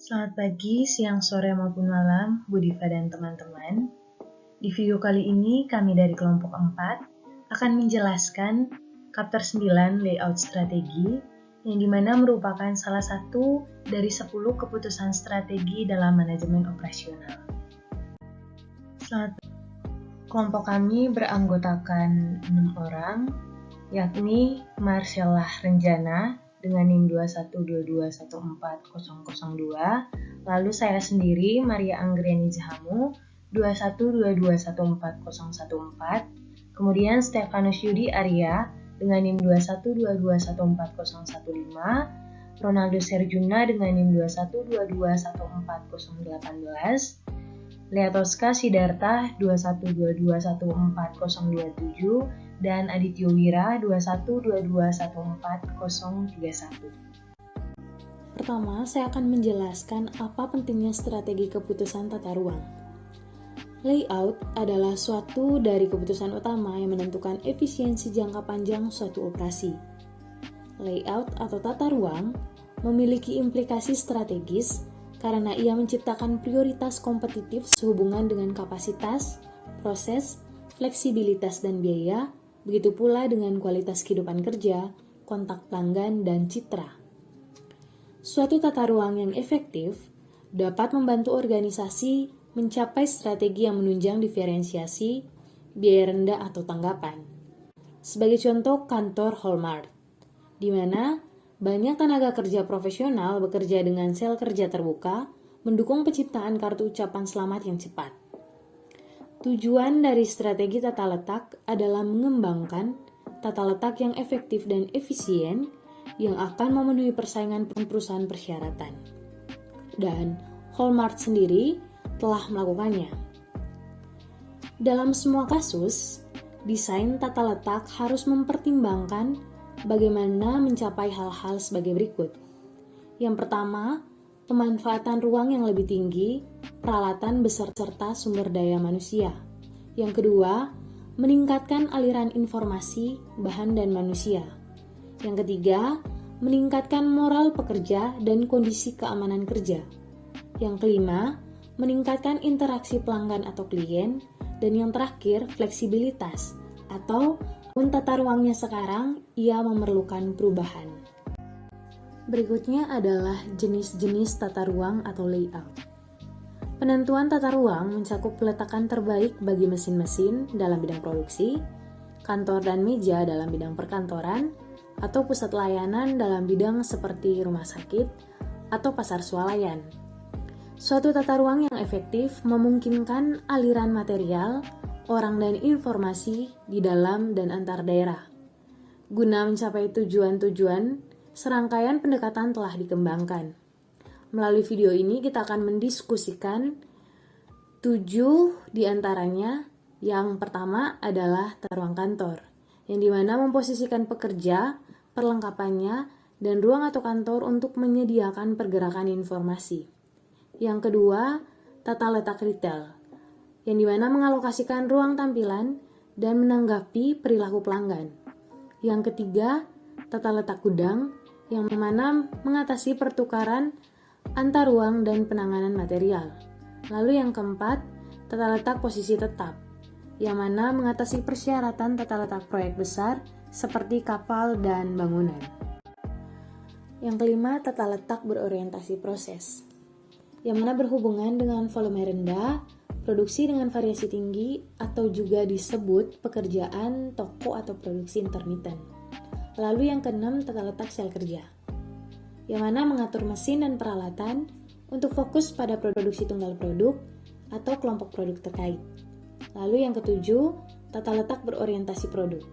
Selamat pagi, siang, sore, maupun malam, Bu Diva dan teman-teman. Di video kali ini, kami dari kelompok 4 akan menjelaskan chapter 9 layout strategi, yang dimana merupakan salah satu dari 10 keputusan strategi dalam manajemen operasional. Kelompok kami beranggotakan 6 orang, yakni Marcella Renjana dengan NIM 212214002, lalu saya sendiri Maria Anggriani Jahamu 212214014, kemudian Stefanus Yudi Arya dengan NIM 212214015, Ronaldo Serjuna dengan NIM 212214018, Leatoska Sidarta 212214027, dan Adityo Wira 212214031. Pertama, saya akan menjelaskan apa pentingnya strategi keputusan tata ruang. Layout adalah suatu dari keputusan utama yang menentukan efisiensi jangka panjang suatu operasi. Layout atau tata ruang memiliki implikasi strategis karena ia menciptakan prioritas kompetitif sehubungan dengan kapasitas, proses, fleksibilitas dan biaya, begitu pula dengan kualitas kehidupan kerja, kontak pelanggan, dan citra. Suatu tata ruang yang efektif dapat membantu organisasi mencapai strategi yang menunjang diferensiasi, biaya rendah atau tanggapan. Sebagai contoh, kantor Hallmark, di mana banyak tenaga kerja profesional bekerja dengan sel kerja terbuka, mendukung penciptaan kartu ucapan selamat yang cepat. Tujuan dari strategi tata letak adalah mengembangkan tata letak yang efektif dan efisien yang akan memenuhi persaingan perusahaan persyaratan. Dan Hallmark sendiri telah melakukannya. Dalam semua kasus, desain tata letak harus mempertimbangkan bagaimana mencapai hal-hal sebagai berikut. Yang pertama, pemanfaatan ruang yang lebih tinggi, peralatan beserta sumber daya manusia. Yang kedua, meningkatkan aliran informasi, bahan dan manusia. Yang ketiga, meningkatkan moral pekerja dan kondisi keamanan kerja. Yang kelima, meningkatkan interaksi pelanggan atau klien. Dan yang terakhir, fleksibilitas atau tata ruangnya sekarang, ia memerlukan perubahan. Berikutnya adalah jenis-jenis tata ruang atau layout. Penentuan tata ruang mencakup peletakan terbaik bagi mesin-mesin dalam bidang produksi, kantor dan meja dalam bidang perkantoran, atau pusat layanan dalam bidang seperti rumah sakit atau pasar swalayan. Suatu tata ruang yang efektif memungkinkan aliran material, orang dan informasi di dalam dan antar daerah. Guna mencapai tujuan-tujuan, serangkaian pendekatan telah dikembangkan. Melalui video ini kita akan mendiskusikan 7 diantaranya. Yang pertama adalah tata ruang kantor, yang dimana memposisikan pekerja, perlengkapannya, dan ruang atau kantor untuk menyediakan pergerakan informasi. Yang kedua, tata letak retail, yang dimana mengalokasikan ruang tampilan dan menanggapi perilaku pelanggan. Yang ketiga, tata letak gudang, yang mana mengatasi pertukaran antar ruang dan penanganan material. Lalu yang keempat, tata letak posisi tetap, yang mana mengatasi persyaratan tata letak proyek besar seperti kapal dan bangunan. Yang kelima, tata letak berorientasi proses, yang mana berhubungan dengan volume rendah, produksi dengan variasi tinggi, atau juga disebut pekerjaan toko atau produksi intermiten. Lalu yang keenam, tata letak sel kerja, yang mana mengatur mesin dan peralatan untuk fokus pada produksi tunggal produk atau kelompok produk terkait. Lalu yang ketujuh, tata letak berorientasi produk,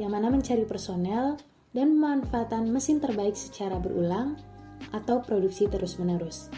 yang mana mencari personel dan pemanfaatan mesin terbaik secara berulang atau produksi terus-menerus.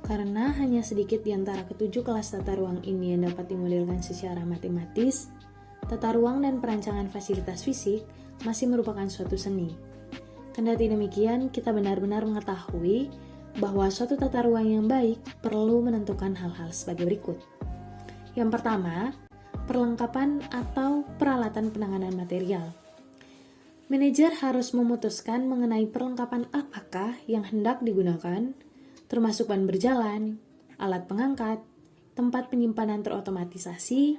Karena hanya sedikit di antara ketujuh kelas tata ruang ini yang dapat dimodelkan secara matematis, tata ruang dan perancangan fasilitas fisik masih merupakan suatu seni. Kendati demikian, kita benar-benar mengetahui bahwa suatu tata ruang yang baik perlu menentukan hal-hal sebagai berikut. Yang pertama, perlengkapan atau peralatan penanganan material. Manajer harus memutuskan mengenai perlengkapan apakah yang hendak digunakan, termasuk ban berjalan, alat pengangkat, tempat penyimpanan terotomatisasi,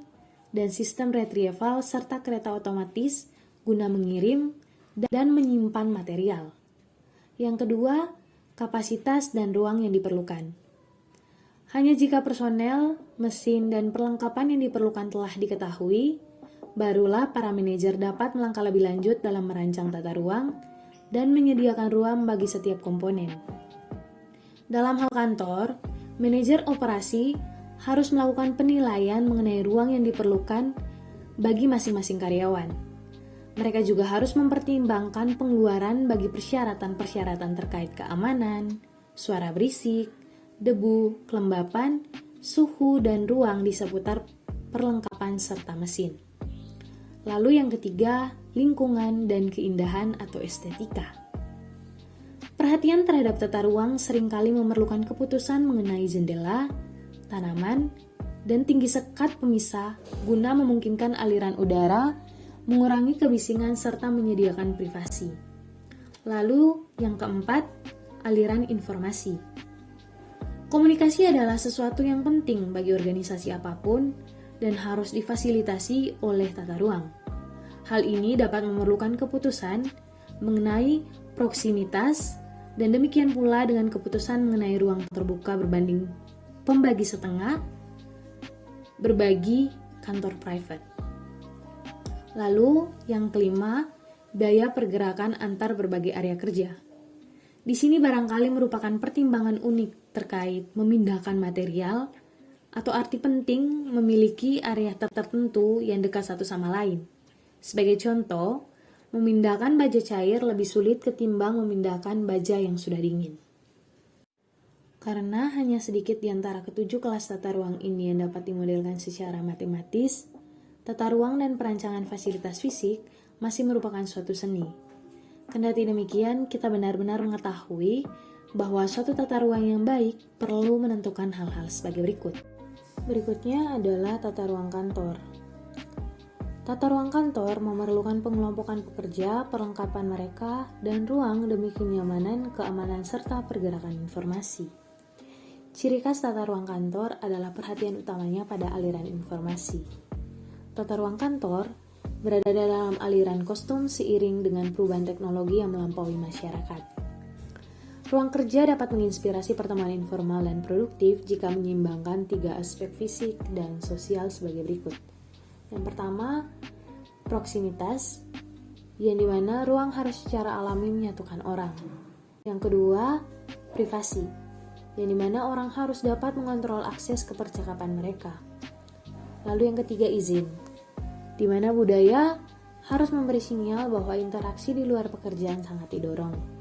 dan sistem retrieval serta kereta otomatis guna mengirim dan menyimpan material. Yang kedua, kapasitas dan ruang yang diperlukan. Hanya jika personel, mesin, dan perlengkapan yang diperlukan telah diketahui, barulah para manajer dapat melangkah lebih lanjut dalam merancang tata ruang dan menyediakan ruang bagi setiap komponen. Dalam hal kantor, manajer operasi harus melakukan penilaian mengenai ruang yang diperlukan bagi masing-masing karyawan. Mereka juga harus mempertimbangkan pengeluaran bagi persyaratan-persyaratan terkait keamanan, suara berisik, debu, kelembapan, suhu, dan ruang di seputar perlengkapan serta mesin. Lalu yang ketiga, lingkungan dan keindahan atau estetika. Perhatian terhadap tata ruang seringkali memerlukan keputusan mengenai jendela, tanaman, dan tinggi sekat pemisah guna memungkinkan aliran udara, mengurangi kebisingan serta menyediakan privasi. Lalu yang keempat, aliran informasi. Komunikasi adalah sesuatu yang penting bagi organisasi apapun dan harus difasilitasi oleh tata ruang. Hal ini dapat memerlukan keputusan mengenai proksimitas dan demikian pula dengan keputusan mengenai ruang terbuka berbanding pembagi setengah, berbagi kantor private. Lalu yang kelima, biaya pergerakan antar berbagai area kerja. Di sini barangkali merupakan pertimbangan unik terkait memindahkan material atau arti penting memiliki area tertentu yang dekat satu sama lain. Sebagai contoh, memindahkan baja cair lebih sulit ketimbang memindahkan baja yang sudah dingin. Karena hanya sedikit di antara ketujuh kelas tata ruang ini yang dapat dimodelkan secara matematis, tata ruang dan perancangan fasilitas fisik masih merupakan suatu seni. Kendati demikian, kita benar-benar mengetahui bahwa suatu tata ruang yang baik perlu menentukan hal-hal sebagai berikut. Berikutnya adalah tata ruang kantor. Tata ruang kantor memerlukan pengelompokan pekerja, perlengkapan mereka, dan ruang demi kenyamanan, keamanan, serta pergerakan informasi. Ciri khas tata ruang kantor adalah perhatian utamanya pada aliran informasi. Tata ruang kantor berada dalam aliran kostum seiring dengan perubahan teknologi yang melampaui masyarakat. Ruang kerja dapat menginspirasi pertemuan informal dan produktif jika menyeimbangkan tiga aspek fisik dan sosial sebagai berikut. Yang pertama, proksimitas, yang dimana ruang harus secara alami menyatukan orang. Yang kedua, privasi, yang dimana orang harus dapat mengontrol akses ke percakapan mereka. Lalu yang ketiga, izin, di mana budaya harus memberi sinyal bahwa interaksi di luar pekerjaan sangat didorong.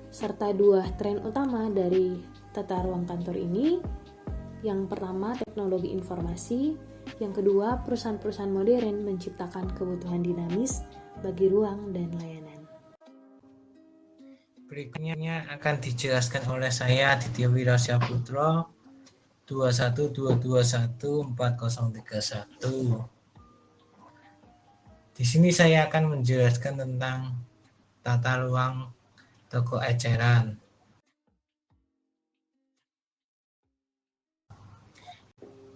Serta dua tren utama dari tata ruang kantor ini, yang pertama teknologi informasi, yang kedua perusahaan-perusahaan modern menciptakan kebutuhan dinamis bagi ruang dan layanan. Berikutnya akan dijelaskan oleh saya Aditya Wirasya Putro 212214031. Di sini saya akan menjelaskan tentang tata ruang toko eceran.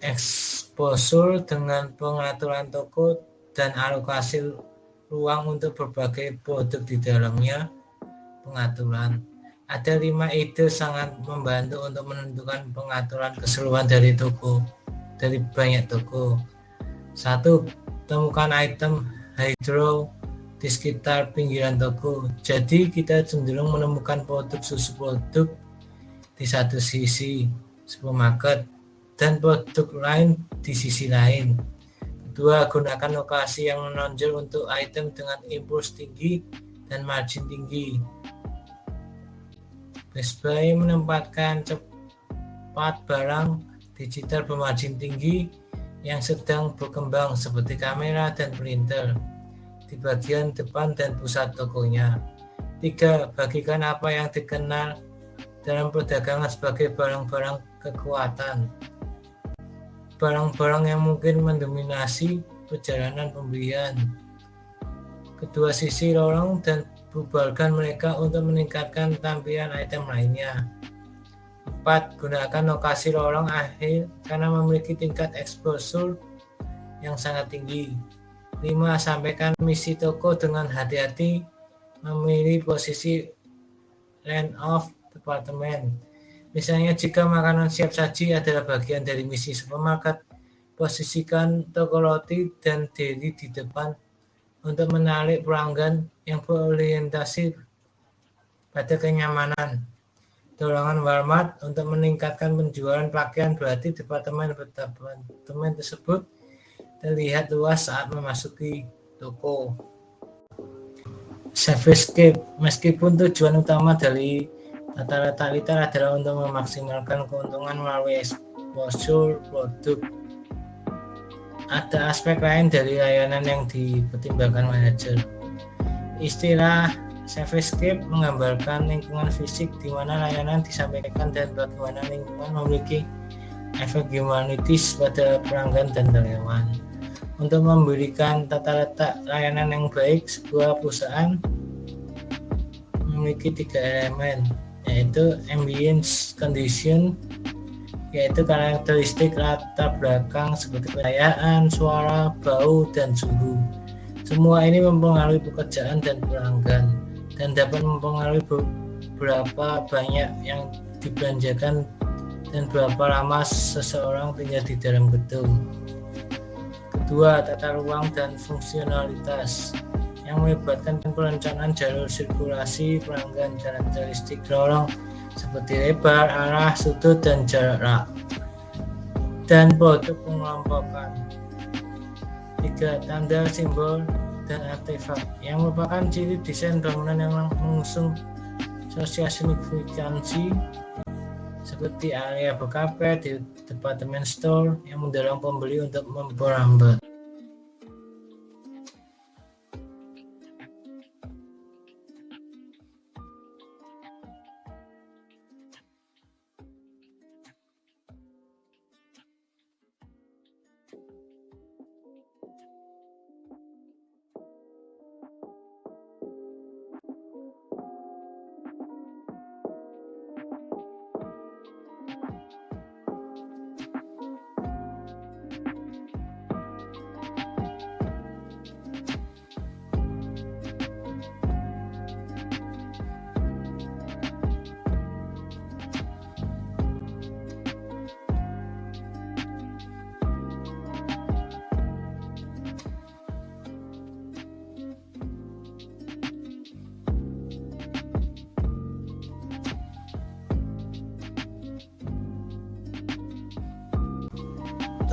Eksposur dengan pengaturan toko dan alokasi ruang untuk berbagai produk di dalamnya. Pengaturan. Ada 5 ide sangat membantu untuk menentukan pengaturan keseluruhan dari banyak toko. 1. Temukan item hydro di sekitar pinggiran toko. Jadi kita cenderung menemukan produk susu produk di satu sisi supermarket dan produk lain di sisi lain. Kedua, gunakan lokasi yang menonjol untuk item dengan impuls tinggi dan margin tinggi. Best Buy menempatkan 4. Barang digital bermargin tinggi yang sedang berkembang seperti kamera dan printer di bagian depan dan pusat tokonya. 3. Bagikan apa yang dikenal dalam perdagangan sebagai barang-barang kekuatan. Barang-barang yang mungkin mendominasi perjalanan pembelian. Kedua sisi lorong dan bubarkan mereka untuk meningkatkan tampilan item lainnya. 4. Gunakan lokasi lorong akhir karena memiliki tingkat exposure yang sangat tinggi. 5. Sampaikan misi toko dengan hati-hati, memilih posisi land of department. Misalnya jika makanan siap saji adalah bagian dari misi supermarket, posisikan toko roti dan deli di depan untuk menarik pelanggan yang berorientasi pada kenyamanan. Dorongan Walmart untuk meningkatkan penjualan pakaian, berarti departemen tersebut terlihat luas saat memasuki toko. Servicescape. Meskipun tujuan utama dari tata letak retail adalah untuk memaksimalkan keuntungan melalui exposure produk, ada aspek lain dari layanan yang dipertimbangkan manajer. Istilah Servicescape menggambarkan lingkungan fisik di mana layanan disampaikan dan bagaimana lingkungan memiliki efek humanitis pada pelanggan dan karyawan. Untuk memberikan tata letak layanan yang baik, sebuah perusahaan memiliki 3 elemen, yaitu ambience condition, yaitu karakteristik latar belakang seperti pencahayaan, suara, bau, dan suhu. Semua ini mempengaruhi pekerjaan dan pelanggan, dan dapat mempengaruhi berapa banyak yang dibelanjakan dan berapa lama seseorang tinggal di dalam gedung. Kedua, tata ruang dan fungsionalitas yang melibatkan perencanaan jalur sirkulasi pelanggan, karakteristik lorong seperti lebar, arah, sudut, dan jarak, dan produk pengelompokan. 3. Tanda, simbol, dan artefak yang merupakan ciri desain bangunan yang mengusung social signifikansi seperti area berkapet di department store yang mendorong pembeli untuk memperlambat.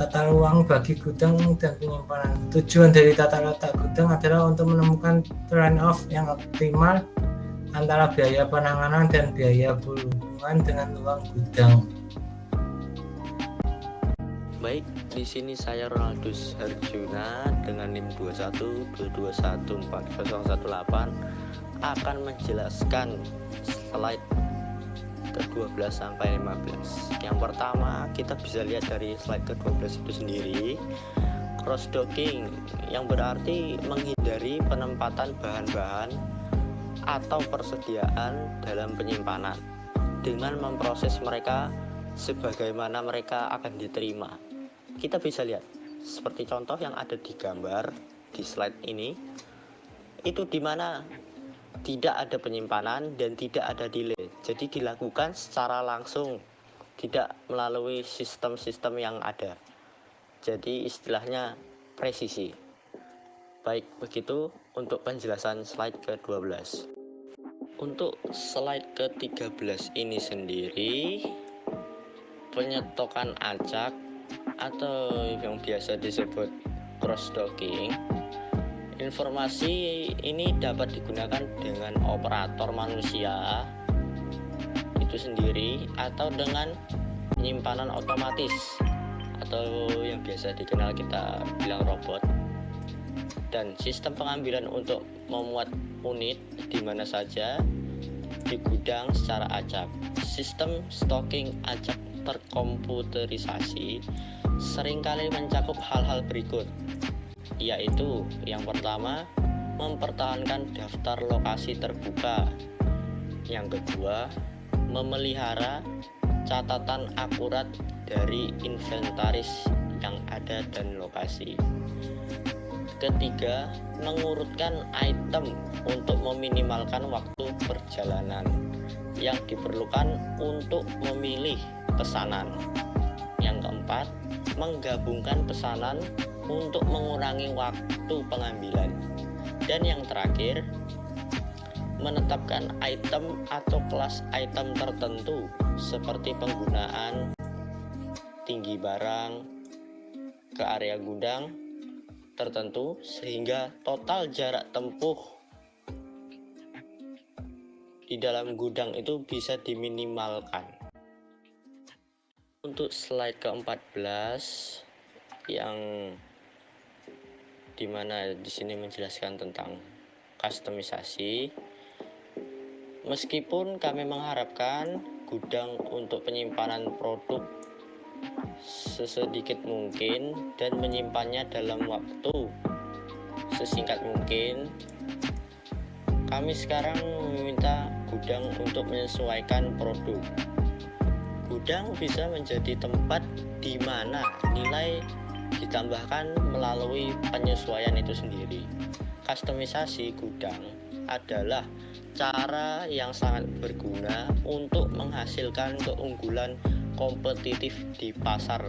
Tata ruang bagi gudang dan penyimpanan. Tujuan dari tata letak gudang adalah untuk menemukan trade-off yang optimal antara biaya penanganan dan biaya berhubungan dengan ruang gudang. Baik, di sini saya Ronaldus Harjuna dengan NIM 2122140018 akan menjelaskan slide ke-12 sampai 15. Yang pertama, kita bisa lihat dari slide ke-12 itu sendiri, cross docking, yang berarti menghindari penempatan bahan-bahan atau persediaan dalam penyimpanan dengan memproses mereka sebagaimana mereka akan diterima. Kita bisa lihat seperti contoh yang ada di gambar di slide ini, itu dimana tidak ada penyimpanan dan tidak ada delay, jadi dilakukan secara langsung, tidak melalui sistem-sistem yang ada, jadi istilahnya presisi. Baik, begitu untuk penjelasan slide ke-12. Untuk slide ke-13 ini sendiri, penyetokan acak atau yang biasa disebut cross docking. Informasi ini dapat digunakan dengan operator manusia itu sendiri atau dengan penyimpanan otomatis atau yang biasa dikenal kita bilang robot, dan sistem pengambilan untuk memuat unit di mana saja di gudang secara acak. Sistem stocking acak terkomputerisasi seringkali mencakup hal-hal berikut, yaitu yang pertama, mempertahankan daftar lokasi terbuka. Yang kedua, memelihara catatan akurat dari inventaris yang ada dan lokasi. Ketiga, mengurutkan item untuk meminimalkan waktu perjalanan yang diperlukan untuk memilih pesanan. Yang keempat, menggabungkan pesanan untuk mengurangi waktu pengambilan. Dan yang terakhir, menetapkan item atau kelas item tertentu seperti penggunaan tinggi barang ke area gudang tertentu sehingga total jarak tempuh di dalam gudang itu bisa diminimalkan. Untuk slide ke-14 yang dimana di sini menjelaskan tentang kustomisasi, meskipun kami mengharapkan gudang untuk penyimpanan produk sesedikit mungkin dan menyimpannya dalam waktu sesingkat mungkin, kami sekarang meminta gudang untuk menyesuaikan produk. Gudang bisa menjadi tempat di mana nilai ditambahkan melalui penyesuaian itu sendiri. Kustomisasi gudang adalah cara yang sangat berguna untuk menghasilkan keunggulan kompetitif di pasar,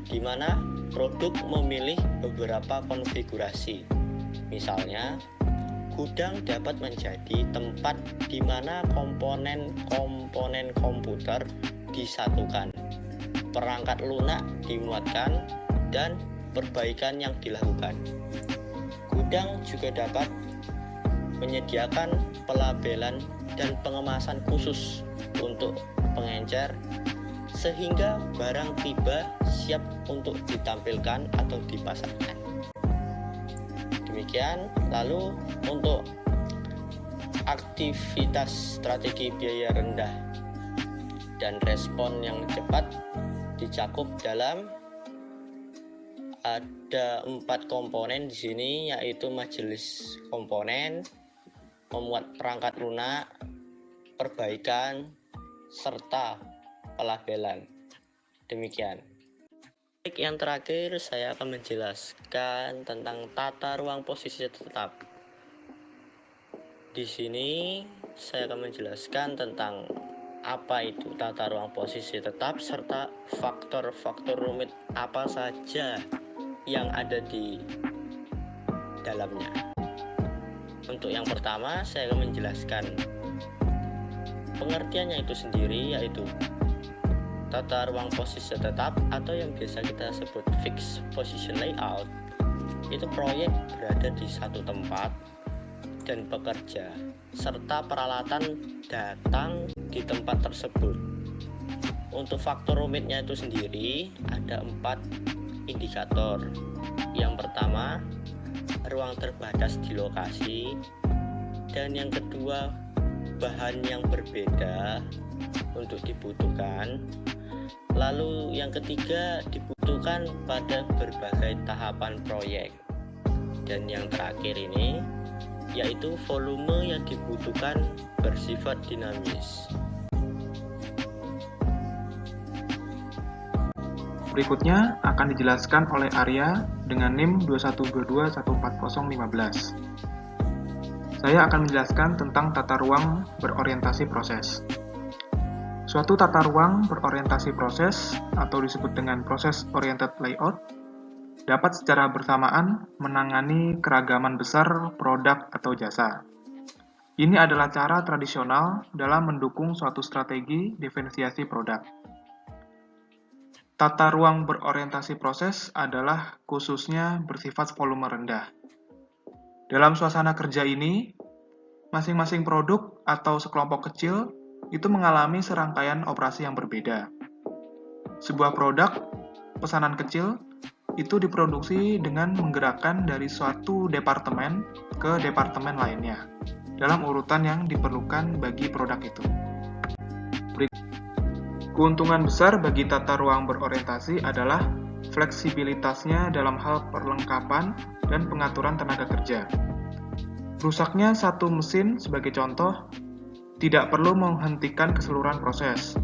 di mana produk memilih beberapa konfigurasi. Misalnya, gudang dapat menjadi tempat di mana komponen komputer disatukan, perangkat lunak dimuatkan, dan perbaikan yang dilakukan. Gudang juga dapat menyediakan pelabelan dan pengemasan khusus untuk pengencer sehingga barang tiba siap untuk ditampilkan atau dipasarkan. Demikian, lalu untuk aktivitas strategi biaya rendah dan respon yang cepat dicakup dalam ada 4 komponen di sini, yaitu majelis komponen, memuat perangkat lunak, perbaikan, serta pelabelan. Demikian. Yang terakhir, saya akan menjelaskan tentang tata ruang posisi tetap. Di sini saya akan menjelaskan tentang apa itu tata ruang posisi tetap serta faktor-faktor rumit apa saja yang ada di dalamnya. Untuk yang pertama, saya akan menjelaskan pengertiannya itu sendiri, yaitu tata ruang posisi tetap atau yang biasa kita sebut fixed position layout. Itu proyek berada di satu tempat dan bekerja serta peralatan datang di tempat tersebut. Untuk faktor rumitnya itu sendiri ada 4 indikator. Yang pertama, ruang terbatas di lokasi, dan yang kedua, bahan yang berbeda untuk dibutuhkan. Lalu yang ketiga, dibutuhkan pada berbagai tahapan proyek. Dan yang terakhir ini yaitu volume yang dibutuhkan bersifat dinamis. Berikutnya akan dijelaskan oleh Arya dengan NIM 212214015. Saya akan menjelaskan tentang tata ruang berorientasi proses. Suatu tata ruang berorientasi proses atau disebut dengan proses oriented layout dapat secara bersamaan menangani keragaman besar produk atau jasa. Ini adalah cara tradisional dalam mendukung suatu strategi diferensiasi produk. Tata ruang berorientasi proses adalah khususnya bersifat volume rendah. Dalam suasana kerja ini, masing-masing produk atau sekelompok kecil itu mengalami serangkaian operasi yang berbeda. Sebuah produk pesanan kecil itu diproduksi dengan menggerakkan dari suatu departemen ke departemen lainnya dalam urutan yang diperlukan bagi produk itu. Keuntungan besar bagi tata ruang berorientasi adalah fleksibilitasnya dalam hal perlengkapan dan pengaturan tenaga kerja. Rusaknya satu mesin sebagai contoh tidak perlu menghentikan keseluruhan proses.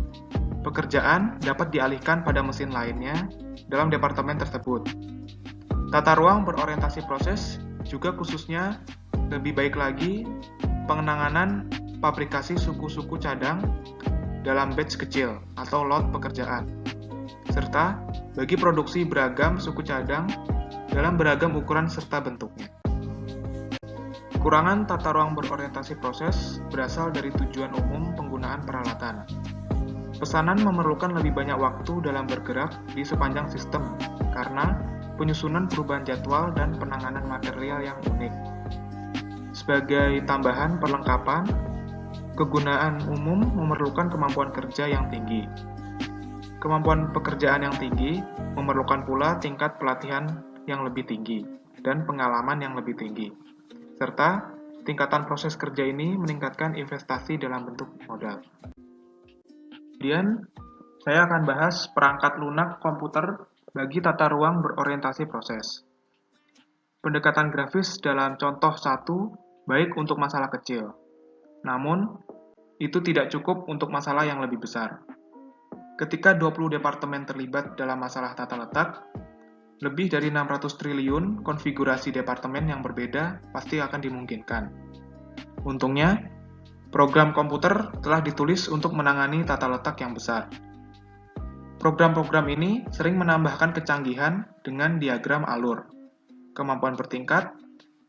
Pekerjaan dapat dialihkan pada mesin lainnya dalam departemen tersebut. Tata ruang berorientasi proses juga khususnya lebih baik lagi pengenanganan pabrikasi suku-suku cadang dalam batch kecil atau lot pekerjaan, serta bagi produksi beragam suku cadang dalam beragam ukuran serta bentuknya. Kekurangan tata ruang berorientasi proses berasal dari tujuan umum penggunaan peralatan. Pesanan memerlukan lebih banyak waktu dalam bergerak di sepanjang sistem karena penyusunan perubahan jadwal dan penanganan material yang unik. Sebagai tambahan perlengkapan, kegunaan umum memerlukan kemampuan kerja yang tinggi. Kemampuan pekerjaan yang tinggi memerlukan pula tingkat pelatihan yang lebih tinggi dan pengalaman yang lebih tinggi, serta tingkatan proses kerja ini meningkatkan investasi dalam bentuk modal. Kemudian, saya akan bahas perangkat lunak komputer bagi tata ruang berorientasi proses. Pendekatan grafis dalam contoh 1 baik untuk masalah kecil. Namun, itu tidak cukup untuk masalah yang lebih besar. Ketika 20 departemen terlibat dalam masalah tata letak, lebih dari 600 triliun konfigurasi departemen yang berbeda pasti akan dimungkinkan. Untungnya, program komputer telah ditulis untuk menangani tata letak yang besar. Program-program ini sering menambahkan kecanggihan dengan diagram alur, kemampuan bertingkat,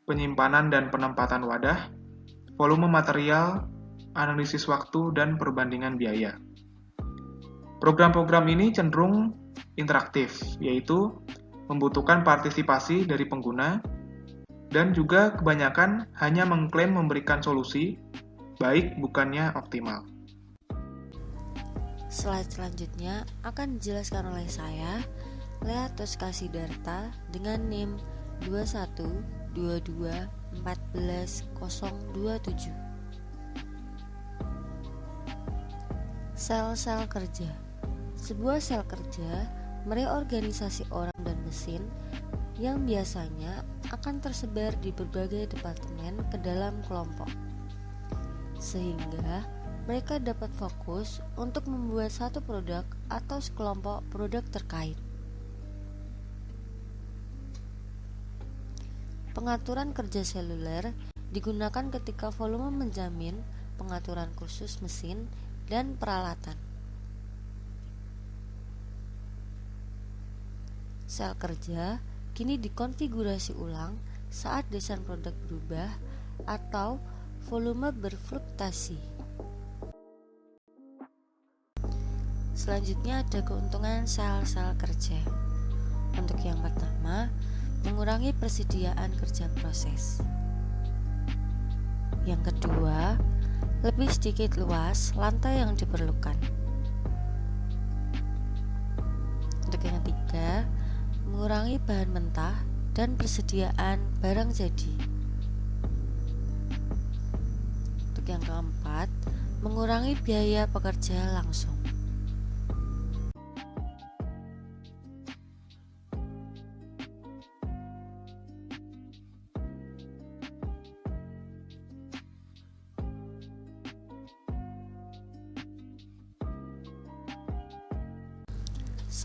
penyimpanan dan penempatan wadah, volume material, analisis waktu, dan perbandingan biaya. Program-program ini cenderung interaktif, yaitu membutuhkan partisipasi dari pengguna, dan juga kebanyakan hanya mengklaim memberikan solusi, baik bukannya optimal. Slide selanjutnya akan dijelaskan oleh saya, Lea Toskasidarta, dengan NIM 212214027. Sel-sel kerja. Sebuah sel kerja mereorganisasi orang dan mesin yang biasanya akan tersebar di berbagai departemen ke dalam kelompok, sehingga mereka dapat fokus untuk membuat satu produk atau sekelompok produk terkait. Pengaturan kerja seluler digunakan ketika volume menjamin pengaturan khusus mesin dan peralatan. Sel kerja kini dikonfigurasi ulang saat desain produk berubah atau volume berfluktuasi. Selanjutnya ada keuntungan sel-sel kerja. Untuk yang pertama, mengurangi persediaan kerja proses. Yang kedua, lebih sedikit luas lantai yang diperlukan. Untuk yang ketiga, mengurangi bahan mentah dan persediaan barang jadi. Untuk yang keempat, mengurangi biaya pekerja langsung.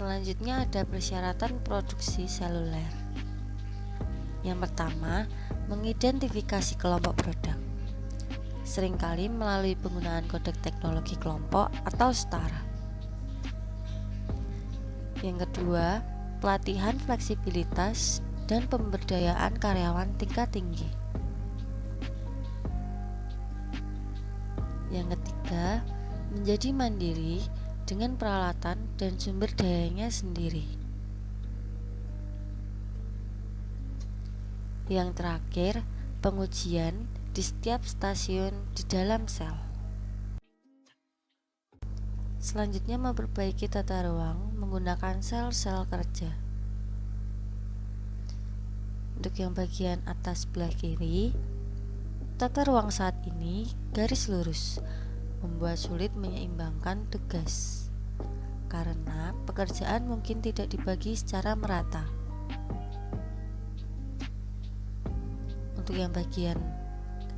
Selanjutnya ada persyaratan produksi seluler. Yang pertama, mengidentifikasi kelompok produk. Seringkali melalui penggunaan kode teknologi kelompok atau setara. Yang kedua, pelatihan fleksibilitas dan pemberdayaan karyawan tingkat tinggi. Yang ketiga, menjadi mandiri dengan peralatan dan sumber dayanya sendiri. Yang terakhir, pengujian di setiap stasiun di dalam sel. Selanjutnya, memperbaiki tata ruang menggunakan sel-sel kerja. Untuk yang bagian atas sebelah kiri, tata ruang saat ini garis lurus, membuat sulit menyeimbangkan tugas karena pekerjaan mungkin tidak dibagi secara merata. Untuk yang bagian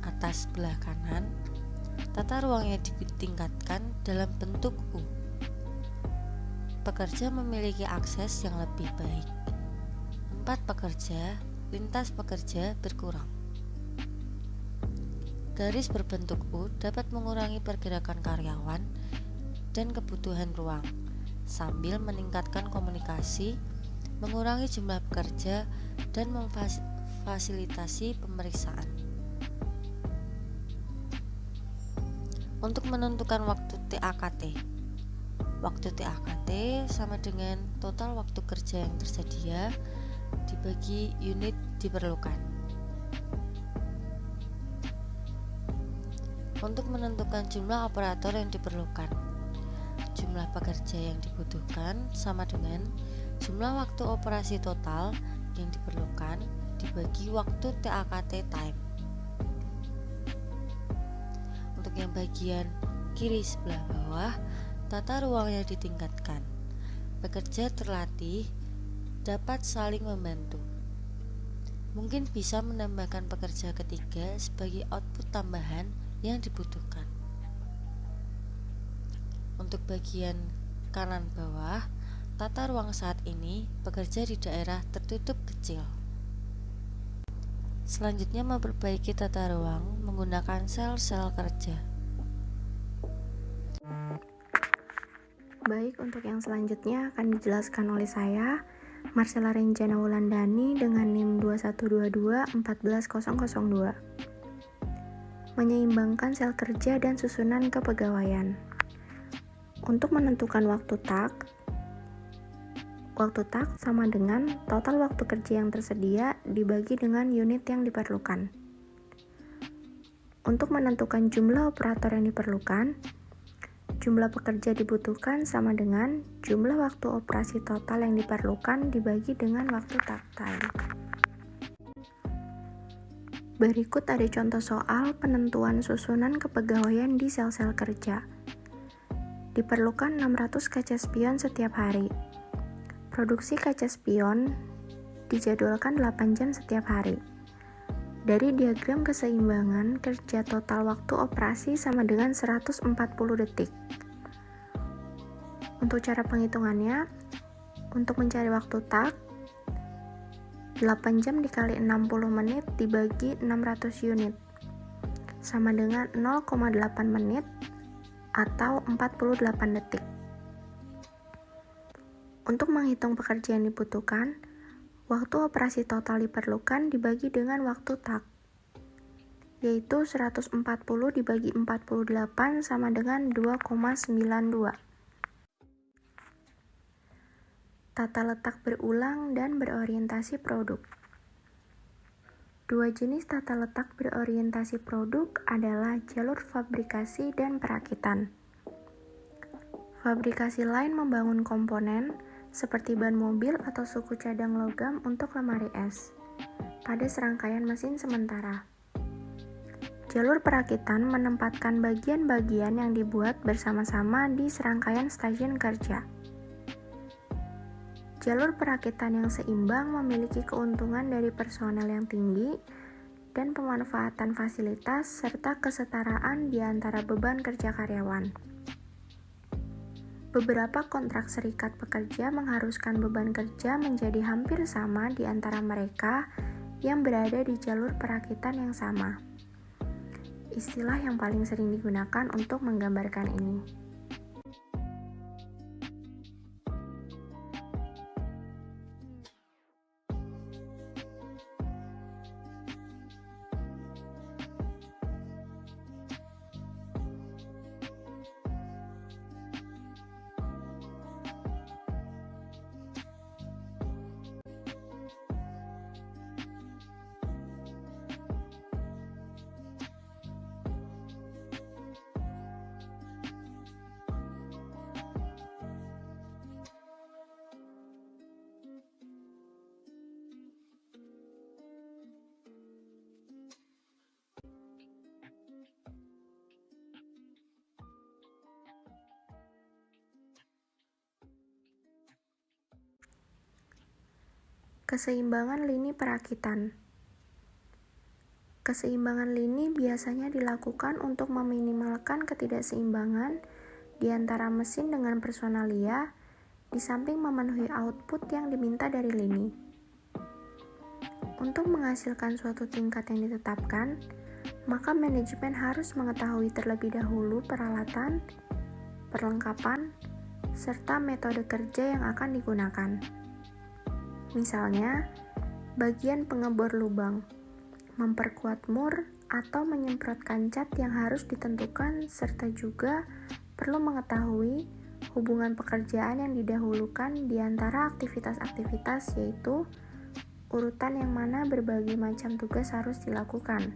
atas sebelah kanan, tata ruangnya ditingkatkan dalam bentuk U. Pekerja memiliki akses yang lebih baik. 4 pekerja, lintas pekerja berkurang. Garis berbentuk U dapat mengurangi pergerakan karyawan dan kebutuhan ruang, sambil meningkatkan komunikasi, mengurangi jumlah pekerja, dan memfasilitasi pemeriksaan. Untuk menentukan waktu TAKT. Waktu TAKT sama dengan total waktu kerja yang tersedia dibagi unit diperlukan. Untuk menentukan jumlah operator yang diperlukan, jumlah pekerja yang dibutuhkan sama dengan jumlah waktu operasi total yang diperlukan dibagi waktu TAKT time. Untuk yang bagian kiri sebelah bawah, tata ruangnya ditingkatkan. Pekerja terlatih dapat saling membantu. Mungkin bisa menambahkan pekerja ketiga sebagai output tambahan yang dibutuhkan. Untuk bagian kanan bawah, tata ruang saat ini bekerja di daerah tertutup kecil. Selanjutnya, memperbaiki tata ruang menggunakan sel-sel kerja. Baik, untuk yang selanjutnya akan dijelaskan oleh saya, Marcella Renjana Wulandani dengan NIM 2122-14002. Menyeimbangkan sel kerja dan susunan kepegawaian. Untuk menentukan waktu tak sama dengan total waktu kerja yang tersedia dibagi dengan unit yang diperlukan. Untuk menentukan jumlah operator yang diperlukan, jumlah pekerja dibutuhkan sama dengan jumlah waktu operasi total yang diperlukan dibagi dengan waktu tak time. Berikut ada contoh soal penentuan susunan kepegawaian di sel-sel kerja. Diperlukan 600 kaca spion setiap hari. Produksi kaca spion dijadwalkan 8 jam setiap hari. Dari diagram keseimbangan, kerja total waktu operasi sama dengan 140 detik. Untuk cara penghitungannya, untuk mencari waktu tak, 8 jam dikali 60 menit dibagi 600 unit, sama dengan 0,8 menit atau 48 detik. Untuk menghitung pekerja yang dibutuhkan, waktu operasi total diperlukan dibagi dengan waktu tak, yaitu 140 dibagi 48 sama dengan 2,92. Tata letak berulang dan berorientasi produk. Dua jenis tata letak berorientasi produk adalah jalur fabrikasi dan perakitan. Fabrikasi lain membangun komponen seperti ban mobil atau suku cadang logam untuk lemari es pada serangkaian mesin sementara. Jalur perakitan menempatkan bagian-bagian yang dibuat bersama-sama di serangkaian stasiun kerja. Jalur perakitan yang seimbang memiliki keuntungan dari personel yang tinggi dan pemanfaatan fasilitas serta kesetaraan di antara beban kerja karyawan. Beberapa kontrak serikat pekerja mengharuskan beban kerja menjadi hampir sama di antara mereka yang berada di jalur perakitan yang sama. Istilah yang paling sering digunakan untuk menggambarkan ini. Keseimbangan lini perakitan. Keseimbangan lini biasanya dilakukan untuk meminimalkan ketidakseimbangan di antara mesin dengan personalia, di samping memenuhi output yang diminta dari lini. Untuk menghasilkan suatu tingkat yang ditetapkan, maka manajemen harus mengetahui terlebih dahulu peralatan, perlengkapan, serta metode kerja yang akan digunakan. Misalnya, bagian pengebor lubang, memperkuat mur, atau menyemprotkan cat yang harus ditentukan, serta juga perlu mengetahui hubungan pekerjaan yang didahulukan di antara aktivitas-aktivitas, yaitu urutan yang mana berbagai macam tugas harus dilakukan.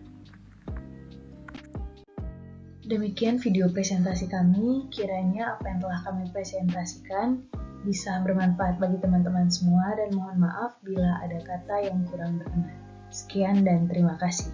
Demikian video presentasi kami, kiranya apa yang telah kami presentasikan bisa bermanfaat bagi teman-teman semua dan mohon maaf bila ada kata yang kurang berkenan. Sekian dan terima kasih.